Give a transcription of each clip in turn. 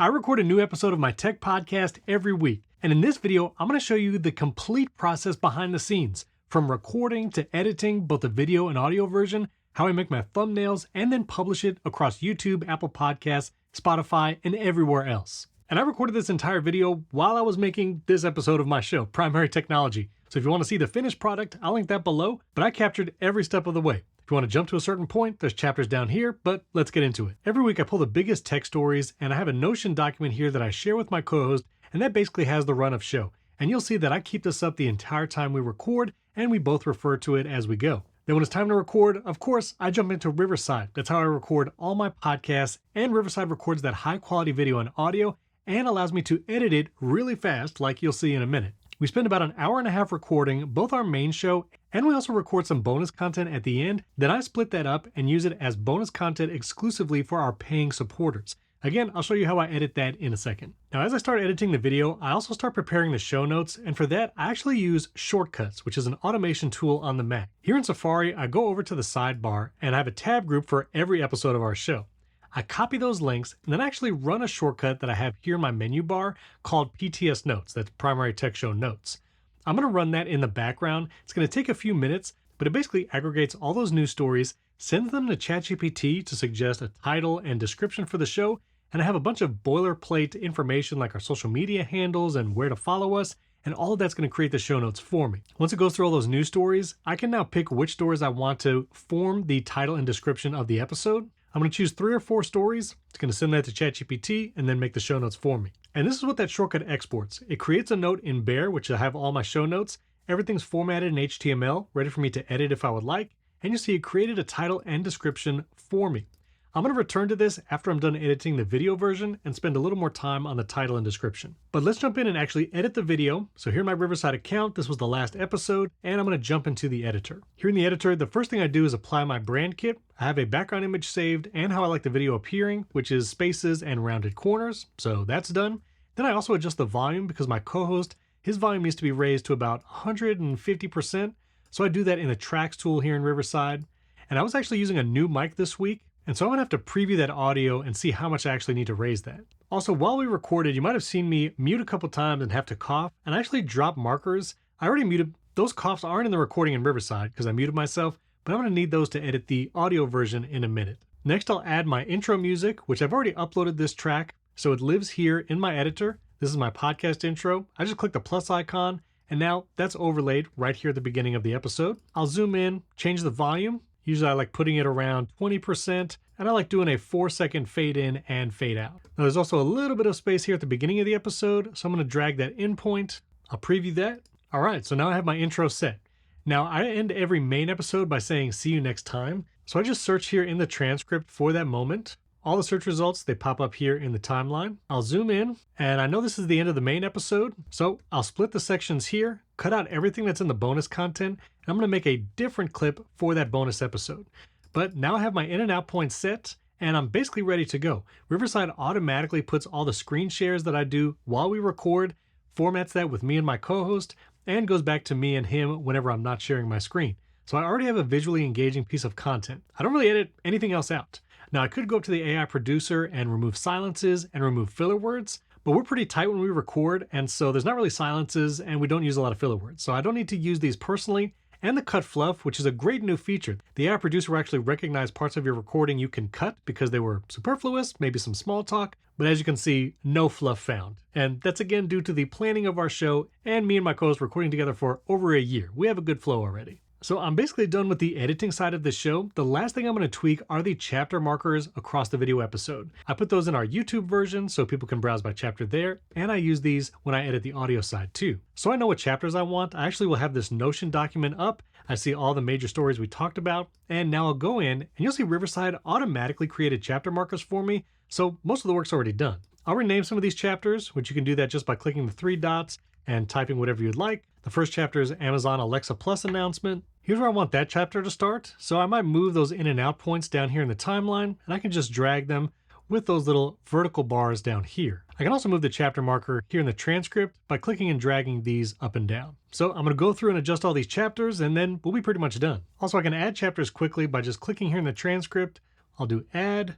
I record a new episode of my tech podcast every week, and in this video, I'm going to show you the complete process behind the scenes, from recording to editing both the video and audio version, how I make my thumbnails, and then publish it across YouTube, Apple Podcasts, Spotify, and everywhere else. And I recorded this entire video while I was making this episode of my show, Primary Technology. So if you want to see the finished product, I'll link that below, but I captured every step of the way. If you want to jump to a certain point, there's chapters down here, but let's get into it. Every week I pull the biggest tech stories, and I have a Notion document here that I share with my co-host, and that basically has the run of show. And you'll see that I keep this up the entire time we record, and we both refer to it as we go. Then when it's time to record, of course, I jump into Riverside. That's how I record all my podcasts, and Riverside records that high quality video and audio, and allows me to edit it really fast, like you'll see in a minute. We spend about an hour and a half recording both our main show, and we also record some bonus content at the end. Then I split that up and use it as bonus content exclusively for our paying supporters. Again, I'll show you how I edit that in a second. Now, as I start editing the video, I also start preparing the show notes, and for that, I actually use Shortcuts, which is an automation tool on the Mac. Here in Safari, I go over to the sidebar, and I have a tab group for every episode of our show. I copy those links and then actually run a shortcut that I have here in my menu bar called PTS Notes, that's Primary Tech Show Notes. I'm going to run that in the background. It's going to take a few minutes, but it basically aggregates all those news stories, sends them to ChatGPT to suggest a title and description for the show, and I have a bunch of boilerplate information like our social media handles and where to follow us, and all of that's going to create the show notes for me. Once it goes through all those news stories, I can now pick which stories I want to form the title and description of the episode. I'm going to choose 3 or 4 stories. It's going to send that to ChatGPT and then make the show notes for me. And this is what that shortcut exports. It creates a note in Bear, which will have all my show notes. Everything's formatted in HTML, ready for me to edit if I would like. And you see it created a title and description for me. I'm going to return to this after I'm done editing the video version and spend a little more time on the title and description. But let's jump in and actually edit the video. So here in my Riverside account, this was the last episode, and I'm going to jump into the editor. Here in the editor, the first thing I do is apply my brand kit. I have a background image saved and how I like the video appearing, which is spaces and rounded corners. So that's done. Then I also adjust the volume because my co-host, his volume needs to be raised to about 150%. So I do that in the tracks tool here in Riverside. And I was actually using a new mic this week. And so I'm gonna have to preview that audio and see how much I actually need to raise that. Also, while we recorded, you might have seen me mute a couple times and have to cough, and I actually dropped markers. I already muted, those coughs aren't in the recording in Riverside because I muted myself, but I'm gonna need those to edit the audio version in a minute. Next, I'll add my intro music, which I've already uploaded this track, so it lives here in my editor. This is my podcast intro. I just click the plus icon, and now that's overlaid right here at the beginning of the episode. I'll zoom in, change the volume. Usually I like putting it around 20%, and I like doing a 4-second fade in and fade out. Now there's also a little bit of space here at the beginning of the episode, so I'm gonna drag that in point. I'll preview that. All right, so now I have my intro set. Now I end every main episode by saying see you next time. So I just search here in the transcript for that moment. All the search results, they pop up here in the timeline. I'll zoom in, and I know this is the end of the main episode, so I'll split the sections here, cut out everything that's in the bonus content, and I'm gonna make a different clip for that bonus episode. But now I have my in and out points set, and I'm basically ready to go. Riverside automatically puts all the screen shares that I do while we record, formats that with me and my co-host, and goes back to me and him whenever I'm not sharing my screen. So I already have a visually engaging piece of content. I don't really edit anything else out. Now I could go up to the AI producer and remove silences and remove filler words, but we're pretty tight when we record, and so there's not really silences and we don't use a lot of filler words. So I don't need to use these personally. And the cut fluff, which is a great new feature. The AI producer will actually recognize parts of your recording you can cut because they were superfluous, maybe some small talk, but as you can see, no fluff found. And that's again due to the planning of our show and me and my co-host recording together for over a year. We have a good flow already. So I'm basically done with the editing side of the show. The last thing I'm going to tweak are the chapter markers across the video episode. I put those in our YouTube version so people can browse by chapter there, and I use these when I edit the audio side too. So I know what chapters I want. I actually will have this Notion document up. I see all the major stories we talked about, and now I'll go in and you'll see Riverside automatically created chapter markers for me. So most of the work's already done. I'll rename some of these chapters, which you can do that just by clicking the 3 dots and typing whatever you'd like. The first chapter is Amazon Alexa Plus announcement. Here's where I want that chapter to start. So I might move those in and out points down here in the timeline, and I can just drag them with those little vertical bars down here. I can also move the chapter marker here in the transcript by clicking and dragging these up and down. So I'm going to go through and adjust all these chapters, and then we'll be pretty much done. Also, I can add chapters quickly by just clicking here in the transcript. I'll do add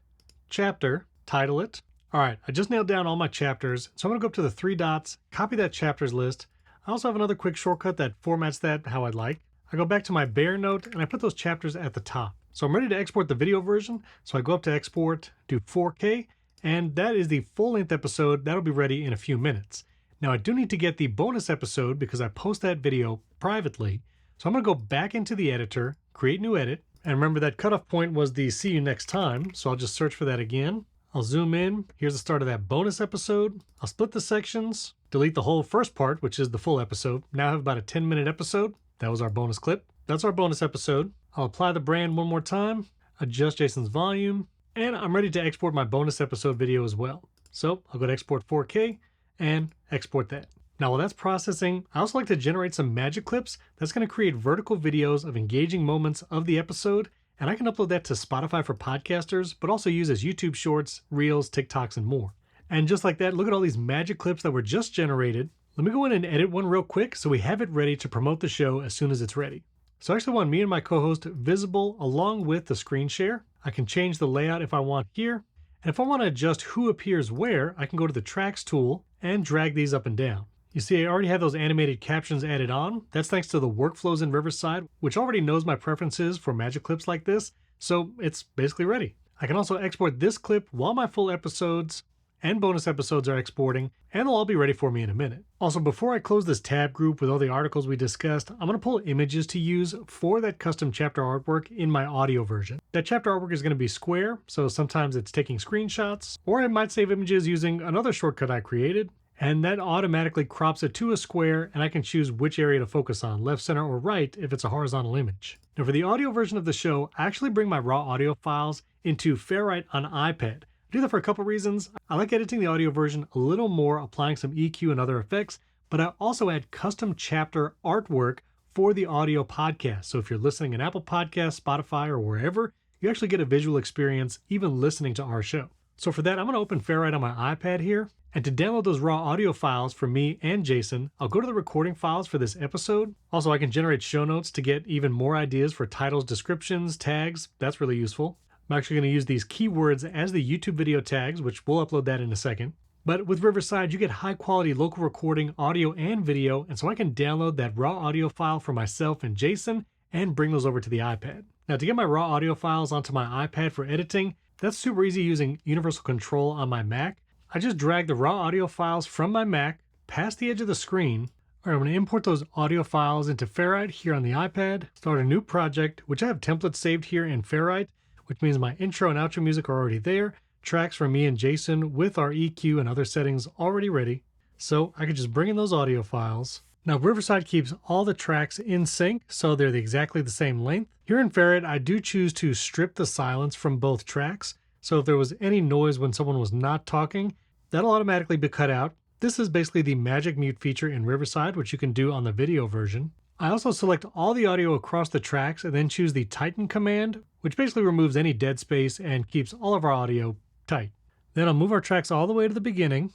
chapter, title it, All right, I just nailed down all my chapters, so I'm gonna go up to the three dots, copy that chapters list. I also have another quick shortcut that formats that how I'd like. I go back to my Bear note and I put those chapters at the top. So I'm ready to export the video version. So I go up to export, do 4K, and that is the full length episode. That'll be ready in a few minutes. Now I do need to get the bonus episode because I post that video privately. So I'm gonna go back into the editor, create new edit, and remember that cutoff point was the see you next time. So I'll just search for that again. I'll zoom in. Here's the start of that bonus episode. I'll split the sections, delete the whole first part, which is the full episode. Now I have about a 10-minute episode. That was our bonus clip. That's our bonus episode. I'll apply the brand one more time, adjust Jason's volume, and I'm ready to export my bonus episode video as well. So I'll go to export 4K and export that. Now while that's processing, I also like to generate some magic clips that's going to create vertical videos of engaging moments of the episode, and I can upload that to Spotify for podcasters, but also use as YouTube shorts, reels, TikToks, and more. And just like that, look at all these magic clips that were just generated. Let me go in and edit one real quick so we have it ready to promote the show as soon as it's ready. So I actually want me and my co-host visible along with the screen share. I can change the layout if I want here. And if I want to adjust who appears where, I can go to the tracks tool and drag these up and down. You see, I already have those animated captions added on. That's thanks to the workflows in Riverside, which already knows my preferences for magic clips like this. So it's basically ready. I can also export this clip while my full episodes and bonus episodes are exporting, and they'll all be ready for me in a minute. Also, before I close this tab group with all the articles we discussed, I'm going to pull images to use for that custom chapter artwork in my audio version. That chapter artwork is going to be square, so sometimes it's taking screenshots, or I might save images using another shortcut I created, and that automatically crops it to a square, and I can choose which area to focus on, left, center, or right if it's a horizontal image. Now for the audio version of the show, I actually bring my raw audio files into Ferrite on iPad. I do that for a couple reasons. I like editing the audio version a little more, applying some EQ and other effects, but I also add custom chapter artwork for the audio podcast. So if you're listening in Apple Podcasts, Spotify, or wherever, you actually get a visual experience even listening to our show. So for that, I'm going to open Ferrite on my iPad here. And to download those raw audio files for me and Jason, I'll go to the recording files for this episode. Also, I can generate show notes to get even more ideas for titles, descriptions, tags. That's really useful. I'm actually going to use these keywords as the YouTube video tags, which we'll upload that in a second. But with Riverside, you get high quality local recording, audio and video, and so I can download that raw audio file for myself and Jason and bring those over to the iPad. Now to get my raw audio files onto my iPad for editing, that's super easy using Universal Control on my Mac. I just drag the raw audio files from my Mac past the edge of the screen. All right, I'm going to import those audio files into Ferrite here on the iPad, start a new project, which I have templates saved here in Ferrite, which means my intro and outro music are already there, tracks from me and Jason with our EQ and other settings already ready. So I could just bring in those audio files. Now Riverside keeps all the tracks in sync, so they're exactly the same length. Here in Ferrite, I do choose to strip the silence from both tracks. So if there was any noise when someone was not talking, that'll automatically be cut out. This is basically the magic mute feature in Riverside, which you can do on the video version. I also select all the audio across the tracks and then choose the Tighten command, which basically removes any dead space and keeps all of our audio tight. Then I'll move our tracks all the way to the beginning.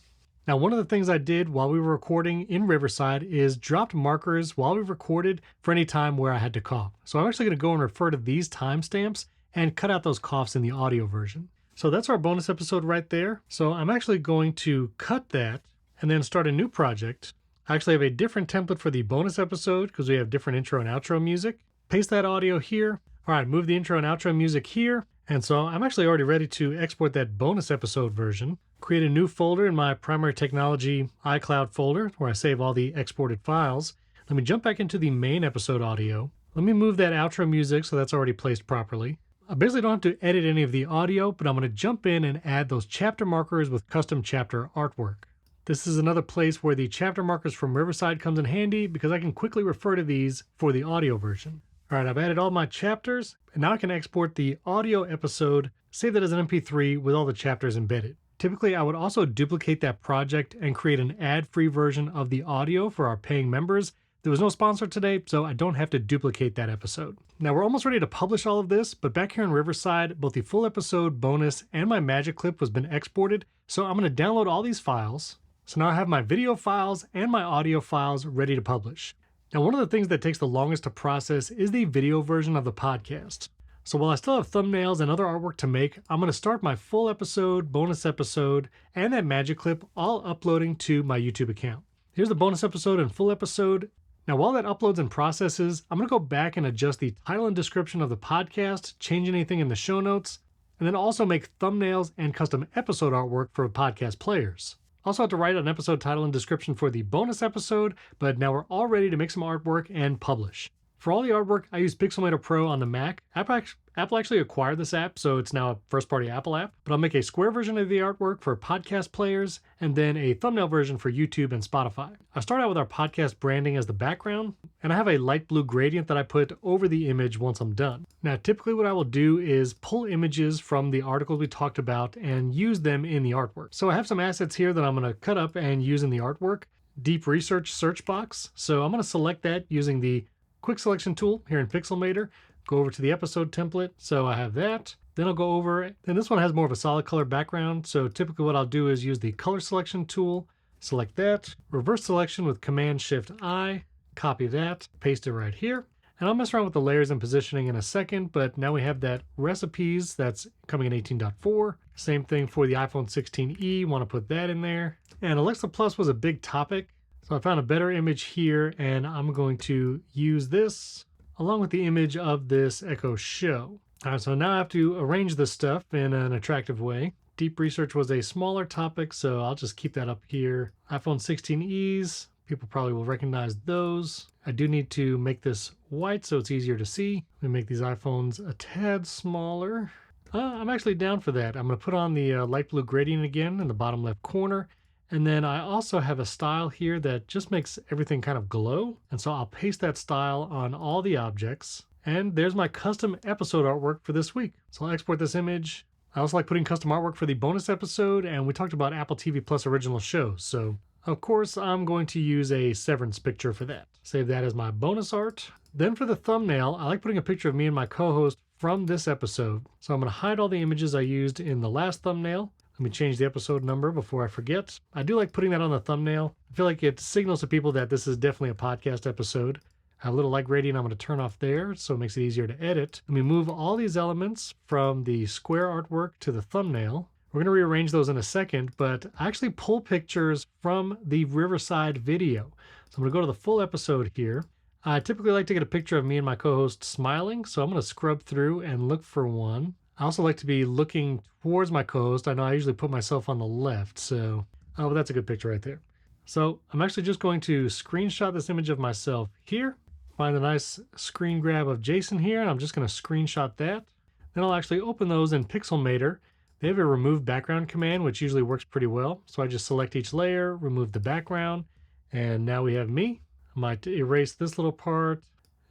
Now, one of the things I did while we were recording in Riverside is dropped markers while we recorded for any time where I had to cough. So I'm actually going to go and refer to these timestamps and cut out those coughs in the audio version. So that's our bonus episode right there. So I'm actually going to cut that and then start a new project. I actually have a different template for the bonus episode because we have different intro and outro music. Paste that audio here. All right, move the intro and outro music here. And so I'm actually already ready to export that bonus episode version. Create a new folder in my primary technology iCloud folder where I save all the exported files. Let me jump back into the main episode audio. Let me move that outro music so that's already placed properly. I basically don't have to edit any of the audio, but I'm going to jump in and add those chapter markers with custom chapter artwork. This is another place where the chapter markers from Riverside comes in handy because I can quickly refer to these for the audio version. All right, I've added all my chapters, and now I can export the audio episode, save that as an MP3 with all the chapters embedded. Typically, I would also duplicate that project and create an ad-free version of the audio for our paying members. There was no sponsor today, so I don't have to duplicate that episode. Now we're almost ready to publish all of this, but back here in Riverside, both the full episode, bonus, and my magic clip has been exported. So I'm going to download all these files. So now I have my video files and my audio files ready to publish. Now one of the things that takes the longest to process is the video version of the podcast. So while I still have thumbnails and other artwork to make, I'm going to start my full episode, bonus episode, and that magic clip all uploading to my YouTube account. Here's the bonus episode and full episode. Now, while that uploads and processes, I'm going to go back and adjust the title and description of the podcast, change anything in the show notes, and then also make thumbnails and custom episode artwork for podcast players. Also have to write an episode title and description for the bonus episode, but now we're all ready to make some artwork and publish. For all the artwork, I use Pixelmator Pro on the Mac. Apple actually acquired this app, so it's now a first-party Apple app. But I'll make a square version of the artwork for podcast players, and then a thumbnail version for YouTube and Spotify. I start out with our podcast branding as the background, and I have a light blue gradient that I put over the image once I'm done. Now, typically what I will do is pull images from the articles we talked about and use them in the artwork. So I have some assets here that I'm going to cut up and use in the artwork. Deep Research search box. So I'm going to select that using the quick selection tool here in Pixelmator. Go over to the episode template. So I have that. Then I'll go over, and this one has more of a solid color background. So typically what I'll do is use the color selection tool, select that, reverse selection with Command-Shift-I, copy that, paste it right here. And I'll mess around with the layers and positioning in a second, but now we have that recipes that's coming in 18.4. Same thing for the iPhone 16e, want to put that in there. And Alexa Plus was a big topic. So I found a better image here, and I'm going to use this along with the image of this Echo Show. All right, so now I have to arrange this stuff in an attractive way. Deep Research was a smaller topic, so I'll just keep that up here. iPhone 16es, people probably will recognize those. I do need to make this white so it's easier to see. Let me make these iPhones a tad smaller. I'm actually down for that. I'm going to put on the light blue gradient again in the bottom left corner. And then I also have a style here that just makes everything kind of glow. And so I'll paste that style on all the objects. And there's my custom episode artwork for this week. So I'll export this image. I also like putting custom artwork for the bonus episode, and we talked about Apple TV Plus original shows. So of course I'm going to use a Severance picture for that. Save that as my bonus art. Then for the thumbnail, I like putting a picture of me and my co-host from this episode. So I'm going to hide all the images I used in the last thumbnail. Let me change the episode number before I forget. I do like putting that on the thumbnail. I feel like it signals to people that this is definitely a podcast episode. I have a little light gradient I'm going to turn off there, so it makes it easier to edit. Let me move all these elements from the square artwork to the thumbnail. We're going to rearrange those in a second, but I actually pull pictures from the Riverside video. So I'm going to go to the full episode here. I typically like to get a picture of me and my co-host smiling, so I'm going to scrub through and look for one. I also like to be looking towards my co-host. I know I usually put myself on the left, so but that's a good picture right there. So I'm actually just going to screenshot this image of myself here, find a nice screen grab of Jason here, and I'm just going to screenshot that. Then I'll actually open those in Pixelmator. They have a remove background command, which usually works pretty well. So I just select each layer, remove the background, and now we have me. I might erase this little part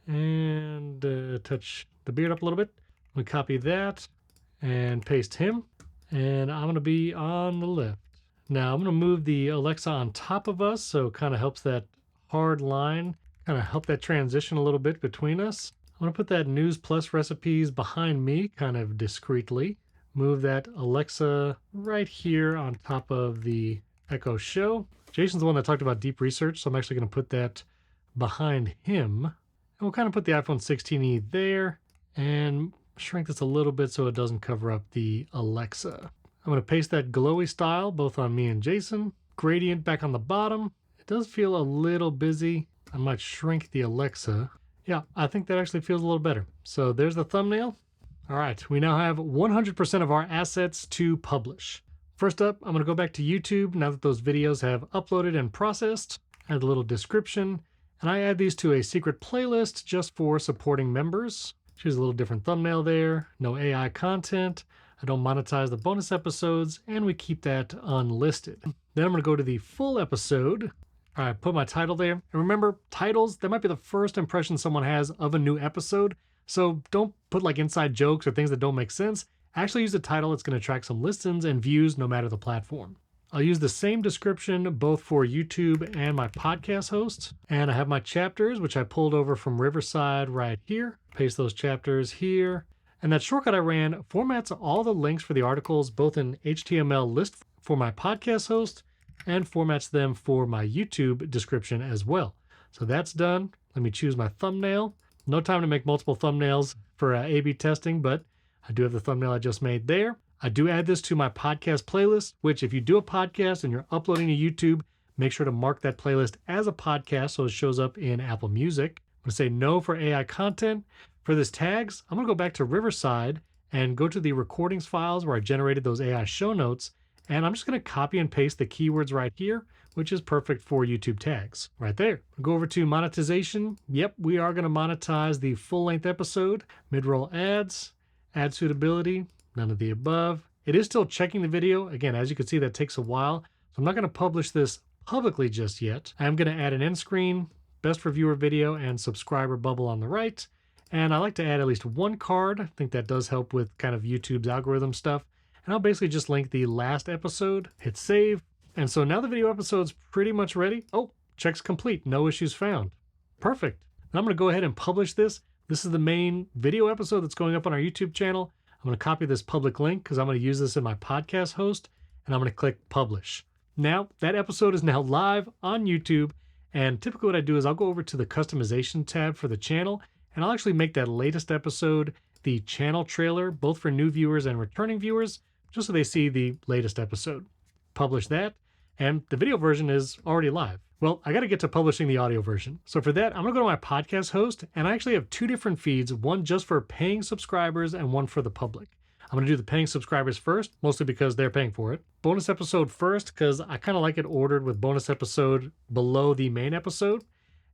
and touch the beard up a little bit. We copy that and paste him, and I'm going to be on the left. Now I'm going to move the Alexa on top of us, so it kind of helps that hard line, kind of help that transition a little bit between us. I'm going to put that News Plus recipes behind me kind of discreetly. Move that Alexa right here on top of the Echo Show. Jason's the one that talked about Deep Research, so I'm actually going to put that behind him. And we'll kind of put the iPhone 16e there and shrink this a little bit so it doesn't cover up the Alexa. I'm going to paste that glowy style both on me and Jason. Gradient back on the bottom. It does feel a little busy. I might shrink the Alexa. Yeah, I think that actually feels a little better. So there's the thumbnail. All right, we now have 100% of our assets to publish. First up, I'm going to go back to YouTube now that those videos have uploaded and processed. Add a little description, and I add these to a secret playlist just for supporting members. Choose a little different thumbnail there, no AI content. I don't monetize the bonus episodes, and we keep that unlisted. Then I'm going to go to the full episode. All right, put my title there. And remember, titles, that might be the first impression someone has of a new episode. So don't put like inside jokes or things that don't make sense. Actually use a title that's going to attract some listens and views no matter the platform. I'll use the same description both for YouTube and my podcast host. And I have my chapters, which I pulled over from Riverside right here. Paste those chapters here. And that shortcut I ran formats all the links for the articles, both in HTML list for my podcast host and formats them for my YouTube description as well. So that's done. Let me choose my thumbnail. No time to make multiple thumbnails. for A/B testing, but I do have the thumbnail I just made there. I do add this to my podcast playlist, which if you do a podcast and you're uploading to YouTube, make sure to mark that playlist as a podcast so it shows up in Apple Music. I'm going to say no for AI content. For this tags, I'm going to go back to Riverside and go to the recordings files where I generated those AI show notes. And I'm just going to copy and paste the keywords right here, which is perfect for YouTube tags right there. Go over to monetization. Yep, we are going to monetize the full-length episode, mid-roll ads, ad suitability, none of the above. It is still checking the video. Again, as you can see, that takes a while. So I'm not going to publish this publicly just yet. I'm going to add an end screen, best for viewer video, and subscriber bubble on the right. And I like to add at least one card. I think that does help with kind of YouTube's algorithm stuff. And I'll basically just link the last episode, hit save. And so now the video episode's pretty much ready. Oh, checks complete, no issues found. Perfect. And I'm gonna go ahead and publish this. This is the main video episode that's going up on our YouTube channel. I'm gonna copy this public link because I'm gonna use this in my podcast host, and I'm gonna click publish. Now that episode is now live on YouTube. And typically what I do is I'll go over to the customization tab for the channel, and I'll actually make that latest episode the channel trailer, both for new viewers and returning viewers, just so they see the latest episode. Publish that, and the video version is already live. Well, I got to get to publishing the audio version. So for that, I'm going to go to my podcast host, and I actually have two different feeds, one just for paying subscribers and one for the public. I'm going to do the paying subscribers first, mostly because they're paying for it. Bonus episode first, because I kind of like it ordered with bonus episode below the main episode.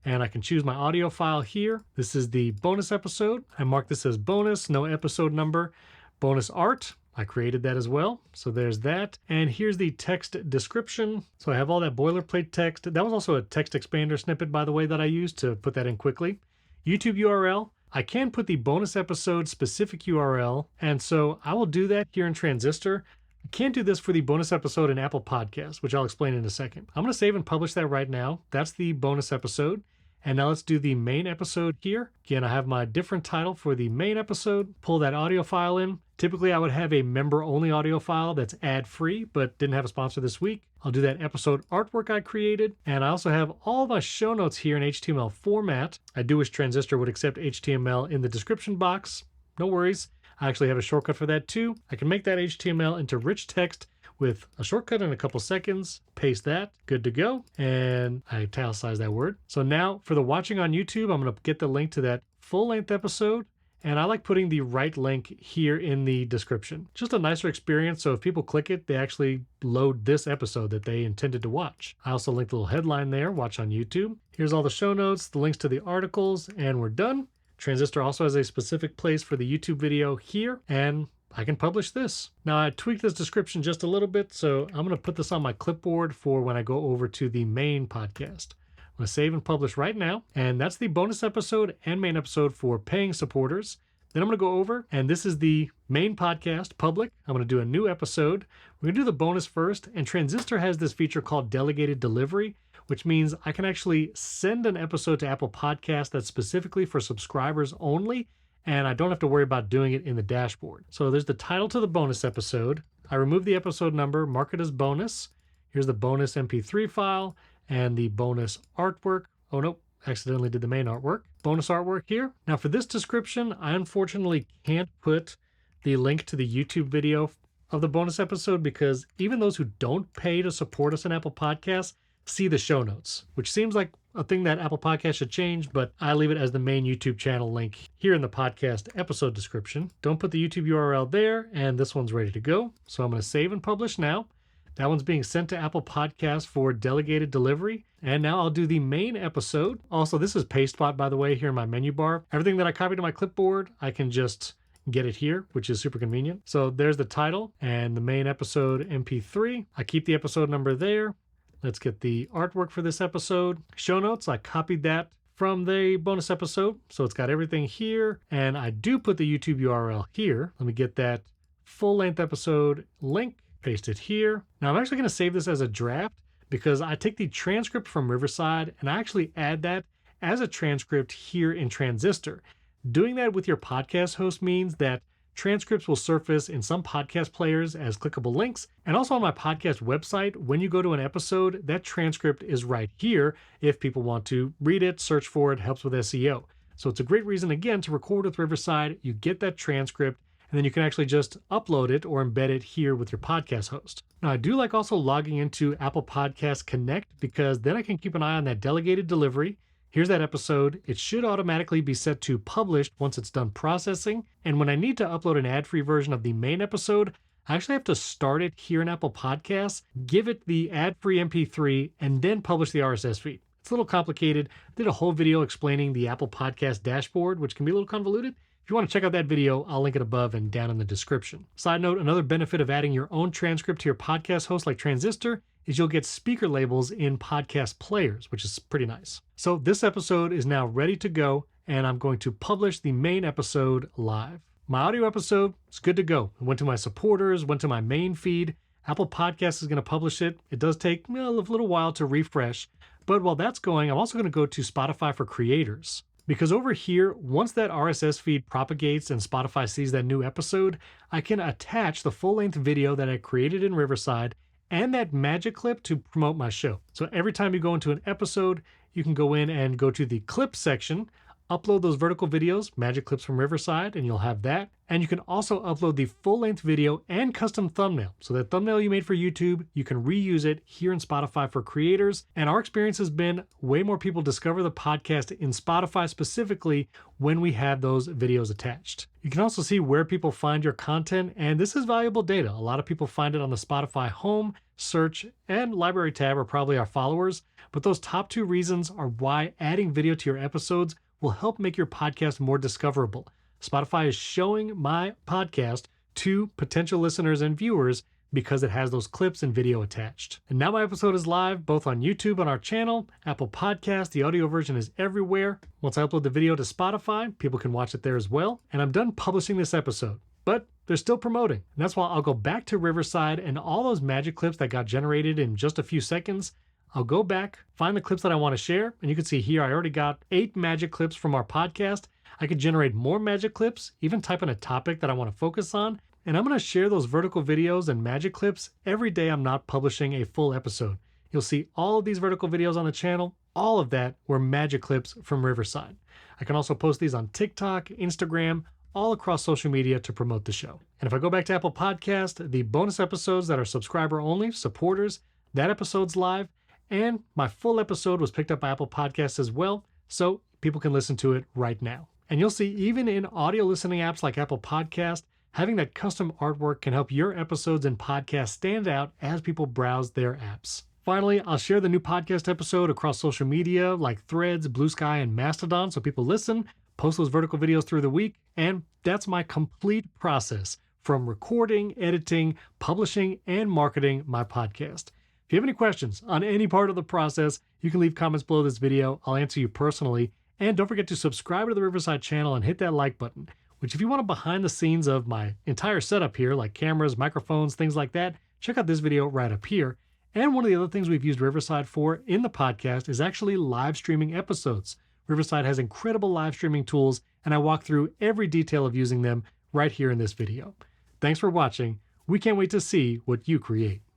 And I can choose my audio file here. This is the bonus episode. I mark this as bonus, no episode number. Bonus art, I created that as well. So there's that. And here's the text description. So I have all that boilerplate text. That was also a text expander snippet, by the way, that I used to put that in quickly. YouTube URL. I can put the bonus episode specific URL. And so I will do that here in Transistor. I can't do this for the bonus episode in Apple Podcasts, which I'll explain in a second. I'm going to save and publish that right now. That's the bonus episode. And now let's do the main episode here. Again, I have my different title for the main episode. Pull that audio file in. Typically, I would have a member-only audio file that's ad-free, but didn't have a sponsor this week. I'll do that episode artwork I created. And I also have all my show notes here in HTML format. I do wish Transistor would accept HTML in the description box. No worries. I actually have a shortcut for that too. I can make that HTML into rich text with a shortcut in a couple seconds, paste that, good to go, and I italicize that word. So now for the watching on YouTube, I'm gonna get the link to that full-length episode, and I like putting the right link here in the description. Just a nicer experience, so if people click it, they actually load this episode that they intended to watch. I also linked a little headline there, watch on YouTube. Here's all the show notes, the links to the articles, and we're done. Transistor also has a specific place for the YouTube video here, and I can publish this. Now I tweaked this description just a little bit, so I'm gonna put this on my clipboard for when I go over to the main podcast. I'm gonna save and publish right now, and that's the bonus episode and main episode for paying supporters. Then I'm gonna go over, and this is the main podcast, public. I'm gonna do a new episode. We're gonna do the bonus first, and Transistor has this feature called delegated delivery, which means I can actually send an episode to Apple Podcasts that's specifically for subscribers only, and I don't have to worry about doing it in the dashboard. So there's the title to the bonus episode. I remove the episode number, mark it as bonus. Here's the bonus MP3 file and the bonus artwork. Oh, nope, accidentally did the main artwork. Bonus artwork here. Now for this description, I unfortunately can't put the link to the YouTube video of the bonus episode because even those who don't pay to support us in Apple Podcasts see the show notes, which seems like a thing that Apple Podcasts should change, but I leave it as the main YouTube channel link here in the podcast episode description. Don't put the YouTube URL there, and this one's ready to go. So I'm going to save and publish now. That one's being sent to Apple Podcasts for delegated delivery. And now I'll do the main episode. Also, this is Pastebot, by the way, here in my menu bar. Everything that I copied to my clipboard, I can just get it here, which is super convenient. So there's the title and the main episode MP3. I keep the episode number there. Let's get the artwork for this episode. Show notes, I copied that from the bonus episode. So it's got everything here. And I do put the YouTube URL here. Let me get that full-length episode link, paste it here. Now I'm actually going to save this as a draft because I take the transcript from Riverside and I actually add that as a transcript here in Transistor. Doing that with your podcast host means that transcripts will surface in some podcast players as clickable links. And also on my podcast website, when you go to an episode, that transcript is right here if people want to read it, search for it, helps with SEO. So it's a great reason, again, to record with Riverside. You get that transcript, and then you can actually just upload it or embed it here with your podcast host. Now, I do like also logging into Apple Podcasts Connect, because then I can keep an eye on that delegated delivery. Here's that episode. It should automatically be set to published once it's done processing. And when I need to upload an ad-free version of the main episode, I actually have to start it here in Apple Podcasts, give it the ad-free MP3, and then publish the RSS feed. It's a little complicated. I did a whole video explaining the Apple Podcast dashboard, which can be a little convoluted. If you want to check out that video, I'll link it above and down in the description. Side note, another benefit of adding your own transcript to your podcast host like Transistor is you'll get speaker labels in podcast players, which is pretty nice. So this episode is now ready to go, and I'm going to publish the main episode live. My audio episode is good to go. It went to my supporters, went to my main feed. Apple Podcasts is going to publish it. It does take a little while to refresh, but while that's going, I'm also going to go to Spotify for Creators. Because over here, once that RSS feed propagates and Spotify sees that new episode, I can attach the full-length video that I created in Riverside and that magic clip to promote my show. So every time you go into an episode, you can go in and go to the clip section, upload those vertical videos, magic clips from Riverside, and you'll have that. And you can also upload the full-length video and custom thumbnail. So that thumbnail you made for YouTube, you can reuse it here in Spotify for Creators. And our experience has been way more people discover the podcast in Spotify specifically when we have those videos attached. You can also see where people find your content, and this is valuable data. A lot of people find it on the Spotify home, search, and library tab are probably our followers. But those top two reasons are why adding video to your episodes will help make your podcast more discoverable. Spotify is showing my podcast to potential listeners and viewers because it has those clips and video attached. And now my episode is live, both on YouTube on our channel, Apple Podcasts, the audio version is everywhere. Once I upload the video to Spotify, people can watch it there as well. And I'm done publishing this episode, but they're still promoting. And that's why I'll go back to Riverside and all those magic clips that got generated in just a few seconds. I'll go back, find the clips that I want to share, and you can see here I already got 8 magic clips from our podcast. I could generate more magic clips, even type in a topic that I want to focus on, and I'm going to share those vertical videos and magic clips every day I'm not publishing a full episode. You'll see all of these vertical videos on the channel. All of that were magic clips from Riverside. I can also post these on TikTok, Instagram, all across social media to promote the show. And if I go back to Apple Podcast, the bonus episodes that are subscriber only, supporters, that episode's live. And my full episode was picked up by Apple Podcasts as well, so people can listen to it right now. And you'll see even in audio listening apps like Apple Podcast, having that custom artwork can help your episodes and podcasts stand out as people browse their apps. Finally, I'll share the new podcast episode across social media like Threads, Blue Sky, and Mastodon so people listen, post those vertical videos through the week, and that's my complete process from recording, editing, publishing, and marketing my podcast. If you have any questions on any part of the process, you can leave comments below this video. I'll answer you personally. And don't forget to subscribe to the Riverside channel and hit that like button, which if you want a behind the scenes of my entire setup here, like cameras, microphones, things like that, check out this video right up here. And one of the other things we've used Riverside for in the podcast is actually live streaming episodes. Riverside has incredible live streaming tools, and I walk through every detail of using them right here in this video. Thanks for watching. We can't wait to see what you create.